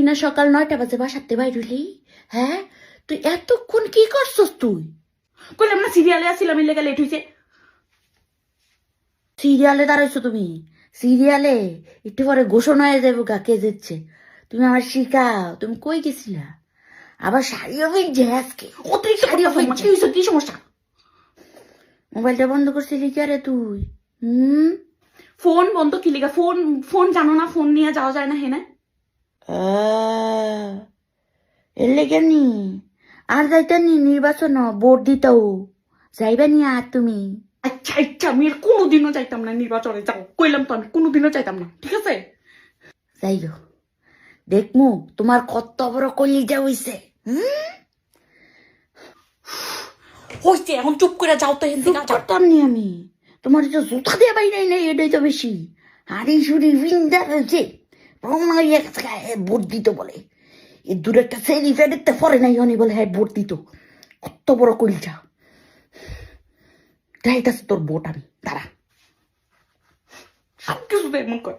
না সকাল 9টা বাজে বাসাতে বাইর হইলি? হ্যাঁ, তুই এতক্ষণ কি করছস তুই? কইলাম না সিরিয়ালে আসছিলাম এর লেগে লেট হইছে। সিরিয়ালে দাঁড়াইছো তুমি? সিরিয়ালে একটু পরে ঘোষণা হয়ে যাবো গা কে জিতছে। তুমি আমার শিখাও, তুমি কই গেছিলা? আবার শাড়িও ভিজছে আজকে। অতিরিক্ত শাড়িও কথা বলছিস, কি হইছে, কি সমস্যা? মোবাইলটা বন্ধ করছিলি কে রে তুই? হুম? ফোন বন্ধ কি লিগা? ফোন ফোন জানো না, ফোন নিয়ে যাওয়া যায় না হেনে? এর লেগে নি আর যাইতা নি নির্বাচন ভোট দিতাও যাইবা নি আর তুমি? আচ্ছা আচ্ছা, আমি আর কোনোদিনও যাইতাম না নির্বাচনে, যাও কইলাম তো, আমি কোনোদিনও যাইতাম না, ঠিক আছে? যাইলো দেখমু তোমার কত বড় কলিজা হইছে। হইছে, এখন চুপ করে যাও তো, হেন থেকে যাও। করতাম নি আমি, তোমার তো জুতা দিয়ে বাইরে নেই, এটাই তো বেশি। হাড়ি সুড়ি বিন্দা রয়েছে ভোট দিত বলে। এ দূরে একটা সেরি ফেরতে পরে নাই হনি বলে হ্যাঁ ভোট দিত। কত বড় কলিজা। যাইতাছে তোর ভোট আমি, দাঁড়া। সব কিছুতে এমন কর।